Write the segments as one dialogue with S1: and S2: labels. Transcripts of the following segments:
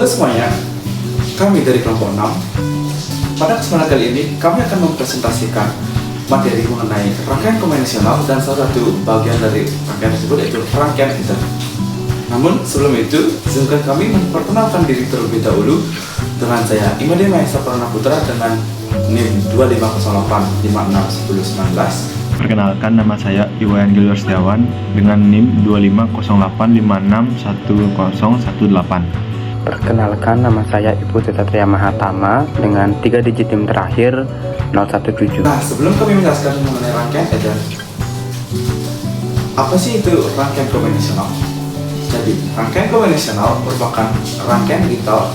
S1: Halo semuanya, kami dari kelompok 6. Pada kesempatan kali ini, kami akan mempresentasikan materi mengenai rangkaian konvensional dan salah satu bagian dari rangkaian tersebut yaitu rangkaian header. Namun sebelum itu, izinkan kami memperkenalkan diri terlebih dahulu dengan saya Imade Mahesa Pranaputra dengan NIM 2508561019.
S2: Perkenalkan, nama saya Iwayan Gilbert Setiawan dengan NIM 2508561018.
S3: Perkenalkan, nama saya Ibu Sutatria Mahatama dengan 3 digit NIM terakhir 017.
S1: Nah, sebelum kami menjelaskan mengenai rangkaian header, apa sih itu rangkaian konvensional? Jadi, rangkaian konvensional merupakan rangkaian digital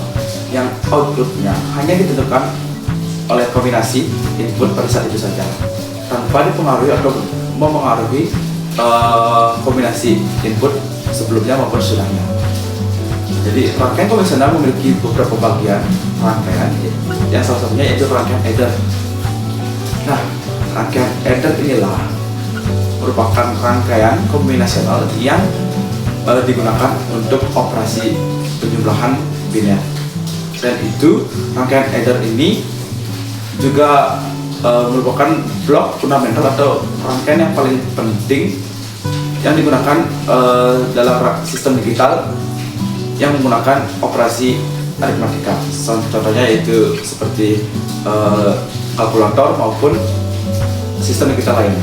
S1: yang outputnya hanya ditentukan oleh kombinasi input pada saat itu saja, tanpa dipengaruhi atau memengaruhi kombinasi input sebelumnya maupun sesudahnya. Jadi rangkaian konvensional memiliki beberapa bagian rangkaian, yang salah satunya yaitu rangkaian header. Nah, rangkaian header inilah merupakan rangkaian kombinasional yang digunakan untuk operasi penjumlahan biner. Selain itu, rangkaian header ini juga merupakan blok fundamental atau rangkaian yang paling penting yang digunakan dalam sistem digital yang menggunakan operasi aritmatika. Contohnya yaitu seperti kalkulator maupun sistem digital lainnya.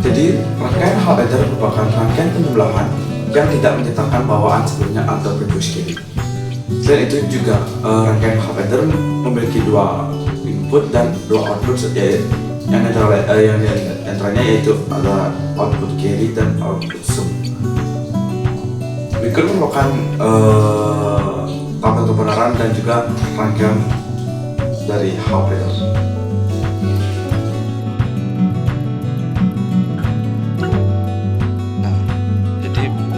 S1: Jadi rangkaian hal header merupakan rangkaian penjumlahan yang tidak menyertakan bawaan sebelumnya atau previous kiri. Selain itu juga rangkaian hal header memiliki 2 input dan 2 output, yang antaranya yaitu ada output carry dan output sum. Berikut merupakan tabel kebenaran dan juga rangkaian dari hal header.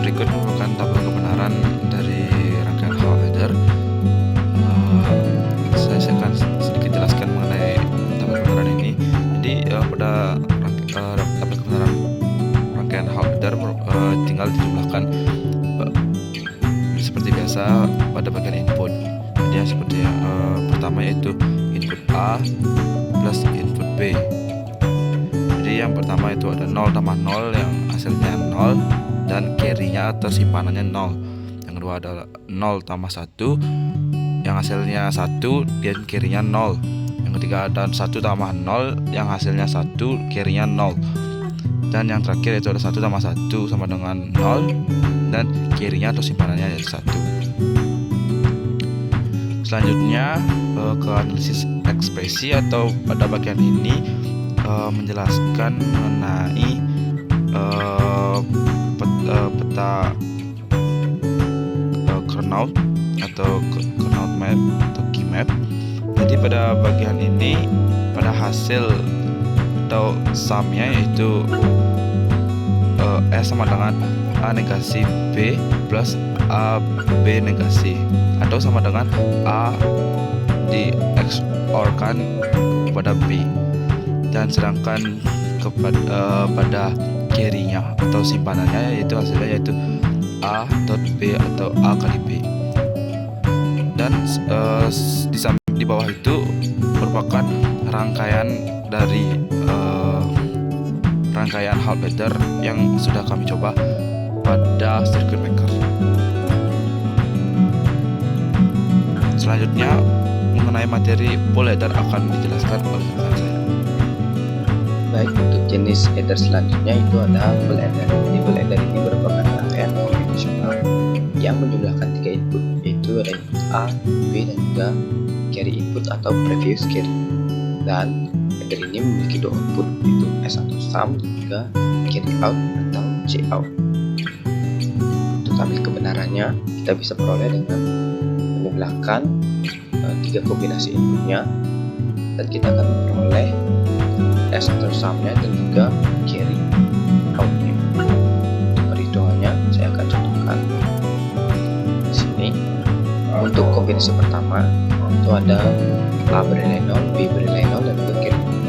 S4: Berikut merupakan tabel kebenaran dari rangkaian hal header. Saya akan sedikit jelaskan mengenai tabel kebenaran ini. Jadi pada tabel kebenaran rangkaian hal header tinggal dijumlahkan seperti biasa pada bagian input. Jadi yang seperti yang pertama yaitu input A plus input B. Jadi yang pertama itu ada 0 tambah 0 yang hasilnya 0 dan carry-nya atau simpanannya 0. Yang kedua adalah 0 tambah 1 yang hasilnya 1 dan carry-nya 0. Yang ketiga ada 1 tambah 0 yang hasilnya 1, carry-nya 0. Dan yang terakhir itu ada 1 tambah 1 sama dengan 0 dan carry-nya atau simpanannya yaitu 1. Selanjutnya ke analisis ekspresi, atau pada bagian ini menjelaskan mengenai peta Carnot atau Carnot map atau key map. Jadi pada bagian ini pada hasil atau sumnya yaitu S sama dengan A negasi B plus A B negasi, atau sama dengan A di XOR-kan kepada B, dan sedangkan pada carry-nya atau simpanannya yaitu hasilnya yaitu A dot B atau A kali B. Dan di bawah itu merupakan rangkaian dari rangkaian hal header yang sudah kami coba pada circuit maker. Selanjutnya mengenai materi pool header akan dijelaskan oleh rekan saya.
S3: Baik, untuk jenis header selanjutnya itu ada full header. Jadi full header ini merupakan rangkaian konvensional yang menjumlahkan 3 input, yaitu ada input A, B, dan juga carry input atau previous carry. Dan header ini memiliki 2 output, yaitu S atau sum dan juga carry out atau C out. Untuk tabel kebenarannya kita bisa peroleh dengan menjumlahkan 3 kombinasi inputnya, dan kita akan memperoleh S atau sumnya dan juga carry outnya. Untuk perhitungannya saya akan contohkan di sini. Untuk kombinasi pertama itu ada A bernilai 0, B bernilai 0, dan juga carry.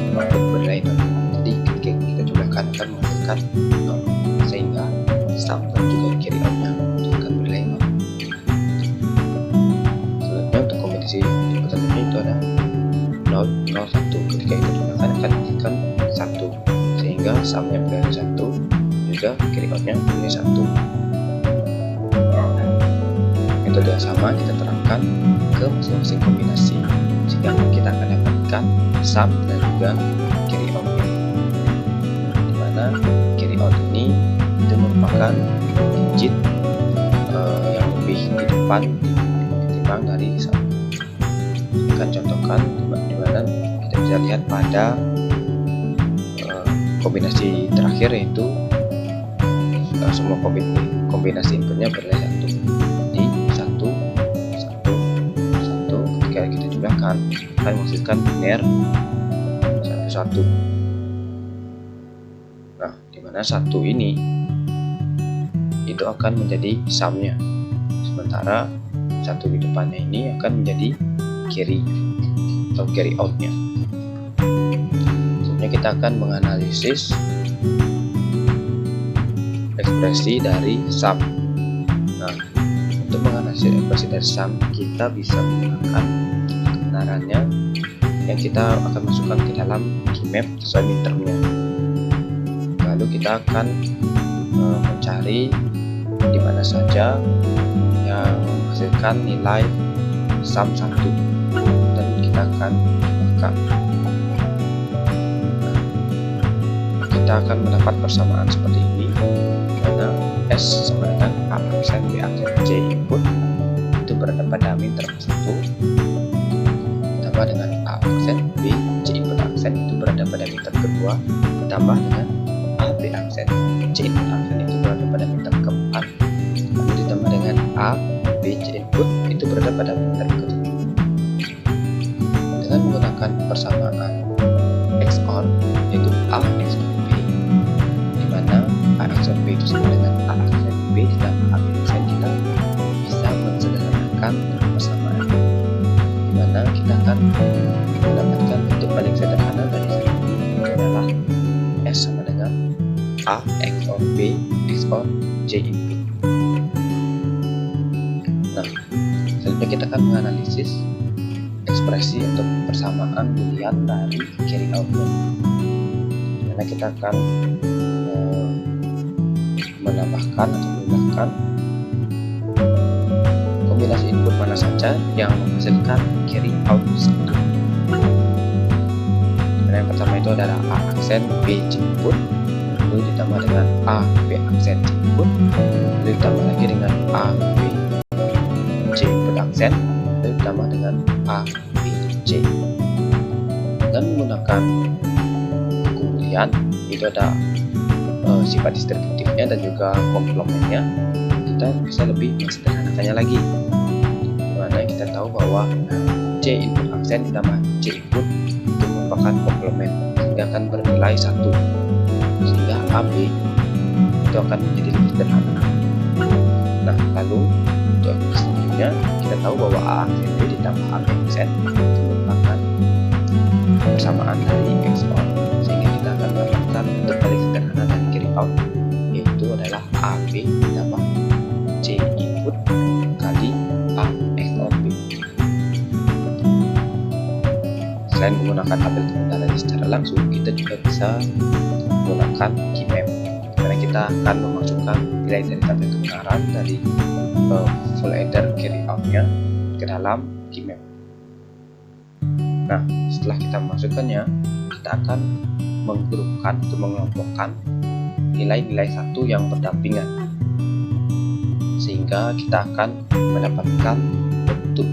S3: menggunakan 0, sehingga sum dan juga carry outnya itu akan bernilai 0. Selanjutnya untuk kombinasi input selanjutnya itu ada 0, 0, 1. Ketika itu digunakan akan menghasilkan 1, sehingga sumnya bernilai 1, juga carry outnya bernilai 1. Metode yang sama kita terapkan ke masing-masing kombinasi, sehingga kita akan dapatkan sum dan juga carry out, dimana carry out ini itu merupakan digit yang lebih di depan ketimbang dari sum. Kita akan contohkan dimana kita bisa lihat pada kombinasi terakhir, yaitu semua kombinasi inputnya bernilai 1. Jadi 1, 1, 1 ketika kita jumlahkan akan menghasilkan biner 1, 1. Nah, dimana 1 ini itu akan menjadi sumnya, sementara 1 di depannya ini akan menjadi carry atau carry outnya. Selanjutnya kita akan menganalisis ekspresi dari sum. Nah, untuk menganalisis ekspresi dari sum, kita bisa menggunakan kebenarannya yang kita akan masukkan ke dalam keymap sesuai mintermnya. Lalu kita akan mencari di mana saja yang menghasilkan nilai sum 1, dan kita akan buka. Nah, kita akan mendapat persamaan seperti ini, mana S sama dengan A aksen B aksen C input itu berada pada minterm 1, ditambah dengan A aksen B C input aksen itu berada pada minterm kedua, ditambah dengan A B aksen C input aksen itu berada pada minterm keempat, lalu ditambah dengan A B C input itu berada pada minterm kelima. Dengan menggunakan persamaan XOR, yaitu A XOR B, di mana A XOR B itu sama dengan A aksen B ditambah A B aksen, kita bisa mensederhanakan persamaan, di mana kita akan mendapatkan bentuk paling sederhana dari sini, itu adalah S sama dengan A XOR B XOR C input. Nah, selanjutnya kita akan menganalisis ekspresi untuk persamaan boolean dari carry outnya, dimana kita akan menambahkan atau menambahkan kombinasi input mana saja yang menghasilkan carry out 1. Dimana yang pertama itu adalah A aksen B C input, lalu ditambah dengan A B aksen C input, lalu ditambah lagi dengan A B C input aksen, lalu ditambah dengan A B C. Dengan menggunakan buku boolean itu ada sifat distributifnya dan juga komplementnya, kita bisa lebih mensederhanakannya lagi, dimana kita tahu bahwa C input aksen ditambah C input itu merupakan komplement, sehingga akan bernilai 1, sehingga AB itu akan menjadi lebih sederhana. Nah, lalu untuk selanjutnya kita tahu bahwa A aksen B ditambah AB aksen itu merupakan persamaan dari XOR, sehingga kita akan mendapatkan bentuk paling sederhana dari carry out, yaitu adalah AB ditambah C input kali A XOR B. Selain menggunakan tabel kebenaran secara langsung, kita juga bisa menggunakan keymap, karena kita akan memasukkan nilai dari tabel kebenaran dari full adder carry outnya ke dalam keymap. Nah, setelah kita memasukkannya, kita akan menggrupkan atau mengelompokkan nilai-nilai 1 yang berdampingan, sehingga kita akan mendapatkan bentuk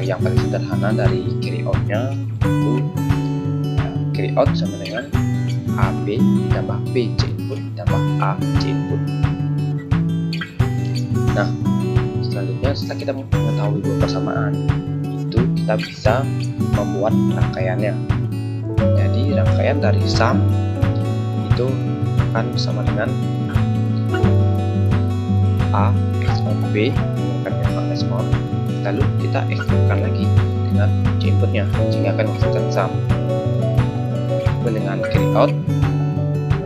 S3: yang paling sederhana dari carry outnya, itu carry out sama dengan AB ditambah B C input ditambah A C input. Nah, selanjutnya setelah kita mengetahui dua persamaan itu, kita bisa membuat rangkaiannya. Jadi rangkaian dari sum itu akan sama dengan A XOR B menggunakan A XOR, lalu kita XOR-kan lagi dengan C inputnya, sehingga akan menghasilkan sum. Dengan carry out,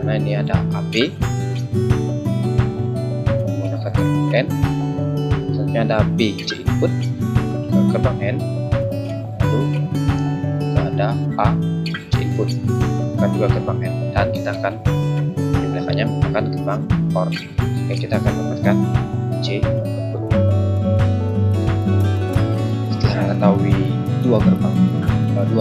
S3: dimana ini ada AB menggunakan gerbang N, selanjutnya ada B C input ke gerbang N, lalu juga ada A C input kan juga gerbang N, dan kita akan menjumlahkannya menggunakan gerbang OR, sehingga kita akan mendapatkan C input. Setelah mengetahui dua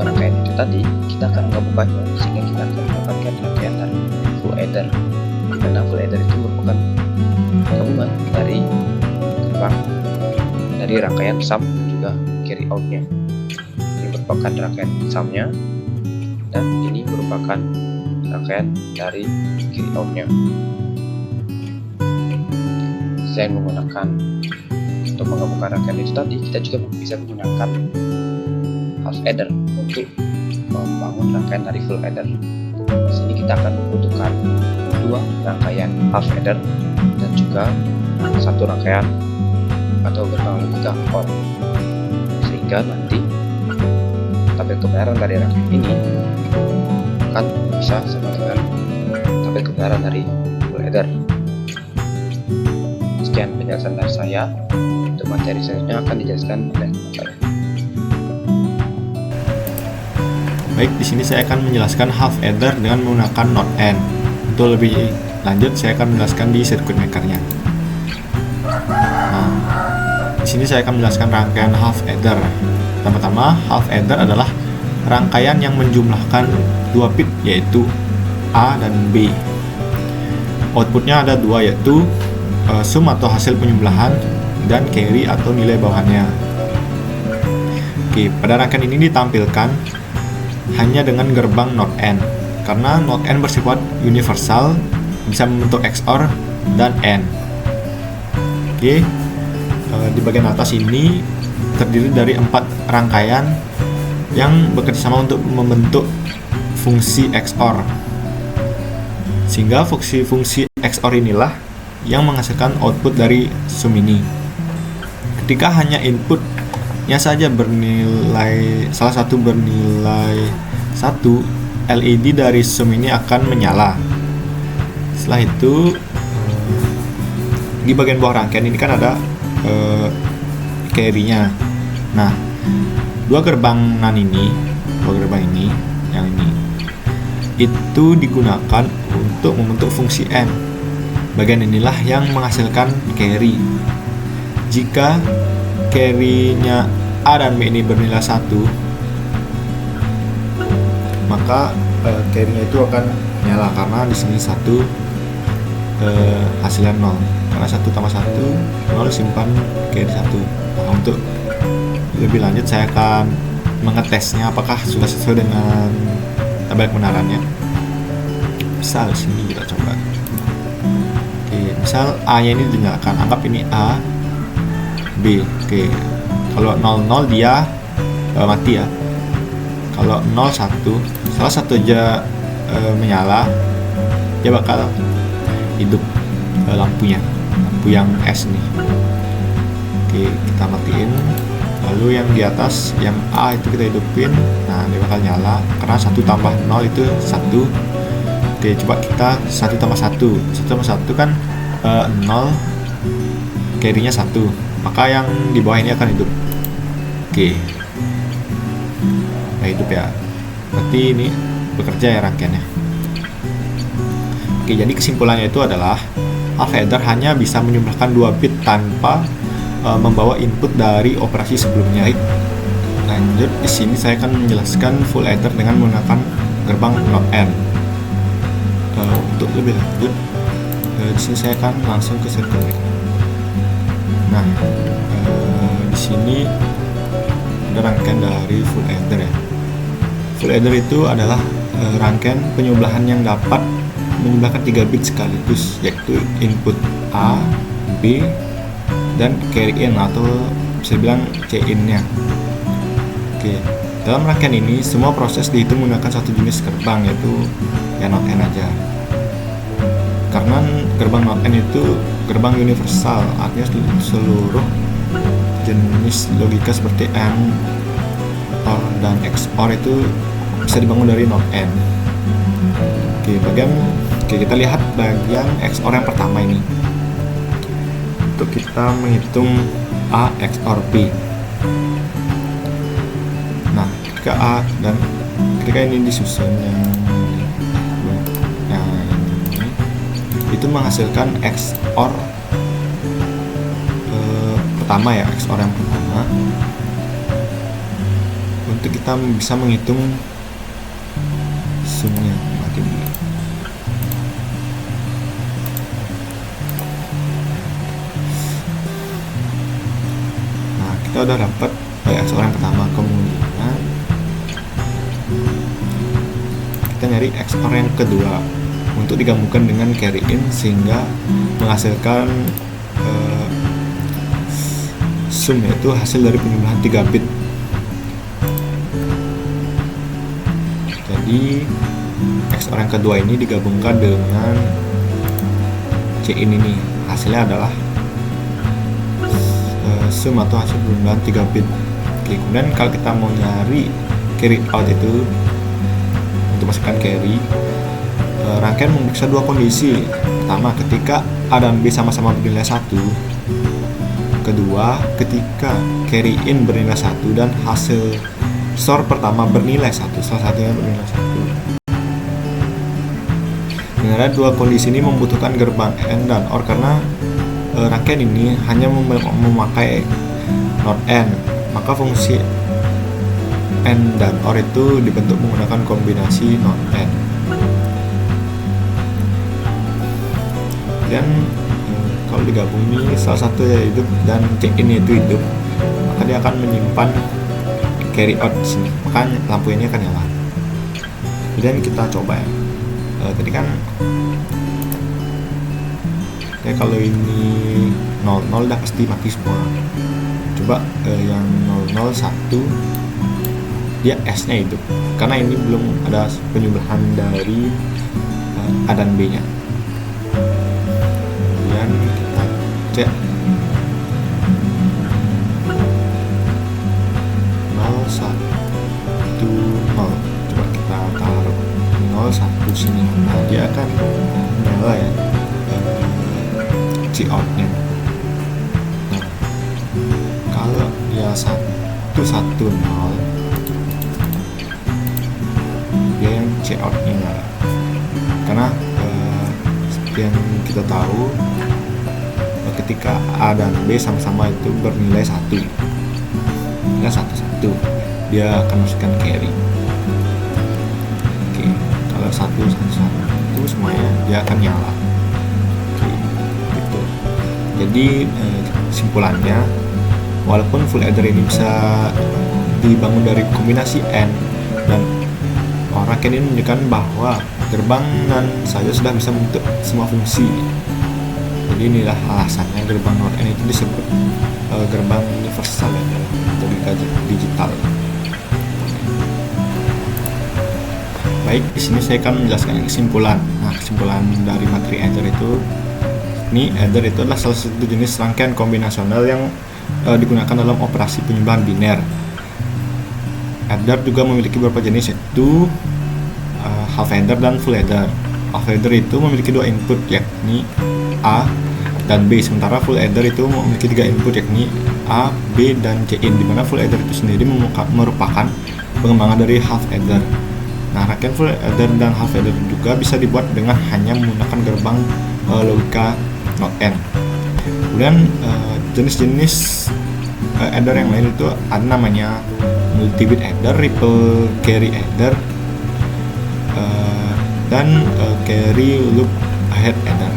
S3: rangkaian itu tadi, kita akan menggabungkannya sehingga kita akan mendapatkan rangkaian dari full adder, di mana full adder itu merupakan gabungan dari gerbang dari rangkaian sum dan juga carry outnya. Ini merupakan rangkaian sumnya dan ini merupakan rangkaian dari carry outnya. Selain menggunakan untuk menggabungkan rangkaian itu tadi, kita juga bisa menggunakan half adder untuk membangun rangkaian dari full adder. Di sini kita akan membutuhkan dua rangkaian half adder dan juga satu rangkaian atau gerbang logika OR, sehingga nanti tabel kebenaran dari rangkaian ini akan bisa sama dengan tabel kebenaran dari full adder. Sekian penjelasan dari saya. Untuk materi selanjutnya akan dijelaskan oleh teman saya.
S2: Baik, di sini saya akan menjelaskan half adder dengan menggunakan not N. Untuk lebih lanjut, saya akan menjelaskan di circuit maker-nya. Nah, di sini saya akan menjelaskan rangkaian half adder. Pertama-tama, half adder adalah rangkaian yang menjumlahkan dua bit, yaitu A dan B. Outputnya ada dua, yaitu sum atau hasil penyembelahan dan carry atau nilai bawahannya. Oke, pada rangkaian ini ditampilkan hanya dengan gerbang not N, karena not N bersifat universal, bisa membentuk XOR dan N. Oke, di bagian atas ini terdiri dari 4 rangkaian yang bekerjasama untuk membentuk fungsi XOR, sehingga fungsi XOR inilah yang menghasilkan output dari sum ini. Ketika hanya inputnya saja bernilai, salah satu bernilai 1, LED dari sum ini akan menyala. Setelah itu, di bagian bawah rangkaian ini kan ada carry-nya. Nah, dua gerbang ini yang ini itu digunakan untuk membentuk fungsi N. Bagian inilah yang menghasilkan carry. Jika carry-nya A dan B ini bernilai 1, maka carry-nya itu akan nyala, karena di sini 1 hasilnya 0. Karena 1 tambah 1 0, simpan carry 1. Nah, untuk lebih lanjut saya akan mengetesnya apakah sudah sesuai dengan tabel kebenarannya. Misal di sini kita coba. Oke, misal A-nya ini dinyalakan. Anggap ini A, B. Oke, kalau 00 dia mati ya. Kalau 01, salah satu aja menyala, dia bakal hidup lampunya, lampu yang S nih. Oke, kita matiin. Lalu yang di atas, yang A itu kita hidupin. Nah, dia bakal nyala karena 1 tambah 0 itu 1. Oke, coba kita 1 tambah 1. 1 tambah 1 kan 0, carry-nya 1. Maka yang di bawah ini akan hidup. Oke, nah, hidup ya. Berarti ini bekerja ya rangkaiannya. Oke, jadi kesimpulannya itu adalah half adder hanya bisa menjumlahkan 2 bit tanpa membawa input dari operasi sebelumnya. Lanjut, di sini saya akan menjelaskan full adder dengan menggunakan gerbang not N. Untuk lebih lanjut, di sini saya akan langsung ke circuit. Nah, di sini ada rangkaian dari full adder ya. Full adder itu adalah rangkaian penyembelahan yang dapat menjumlahkan 3 bit sekaligus, yaitu input A, B, dan carry in atau bisa bilang C in-nya. Oke, dalam rangkaian ini semua proses dihitung menggunakan satu jenis gerbang, yaitu ya not N aja. Karena gerbang not N itu gerbang universal, artinya seluruh jenis logika seperti AND, OR, dan XOR itu bisa dibangun dari not N. Oke, kita lihat bagian XOR yang pertama ini. Untuk kita menghitung A XOR B. Nah, ketika ini disusun ini itu menghasilkan XOR pertama ya, XOR yang pertama. Untuk kita bisa menghitung sumnya, mati dulu. Nah, kita udah dapat XOR yang pertama. Kemudian kita nyari XOR yang kedua untuk digabungkan dengan carry in sehingga menghasilkan sum, yaitu hasil dari penjumlahan 3 bit. Jadi XOR yang kedua ini digabungkan dengan C-in ini, hasilnya adalah sum atau hasil penjumlahan 3 bit. Oke, kemudian kalau kita mau nyari carry out itu untuk masukkan carry, rangkaian memeriksa dua kondisi. Pertama, ketika A dan B sama-sama bernilai 1. Kedua, ketika carry in bernilai 1 dan hasil SOR pertama bernilai 1, salah satunya bernilai 1. Sebenarnya dua kondisi ini membutuhkan gerbang AND dan OR karena rangkaian ini hanya memakai NOT AND, maka fungsi AND dan OR itu dibentuk menggunakan kombinasi NOT AND. Dan kalau digabung ini salah satu ya hidup dan check-in itu hidup, maka dia akan menyimpan carry out di sini, makanya lampu ini akan nyala. Kemudian kita coba ya. Tadi kan ya kalau ini 00 udah pasti mati semua. Coba yang 001 dia S-nya hidup karena ini belum ada penjumlahan dari A dan B-nya. Kemudian kita cek 010, coba kita taruh 01 sini. Nah, dia akan nyala ya C-out-nya. Nah, kalau dia 110, dia yang C-out-nya nyala karena seperti yang kita tahu, ketika A dan B sama-sama itu bernilai 1, ya 1-1, dia akan masukkan carry. Oke, kalau 1-1 semuanya dia akan nyala. Oke, gitu. Jadi kesimpulannya, walaupun full adder ini bisa dibangun dari kombinasi AND dan rangkaian ini menunjukkan bahwa gerbang NAND saja sudah bisa membentuk semua fungsi. Jadi inilah alasannya gerbang NOT AND itu disebut gerbang universal ya, atau digital. Baik, di sini saya akan menjelaskan kesimpulan. Nah, kesimpulan dari materi adder itu, ini adder itu adalah salah satu jenis rangkaian kombinasional yang digunakan dalam operasi penjumlahan biner. Adder juga memiliki beberapa jenis, yaitu half adder dan full adder. Half adder itu memiliki dua input, yakni A dan B, sementara full adder itu memiliki 3 input, yakni A, B, dan C-in, dimana full adder itu sendiri merupakan pengembangan dari half adder. Nah, rangkaian full adder dan half adder juga bisa dibuat dengan hanya menggunakan gerbang logika NOT AND. Kemudian jenis-jenis adder yang lain itu ada namanya multi-bit adder, ripple carry adder, dan carry loop ahead adder.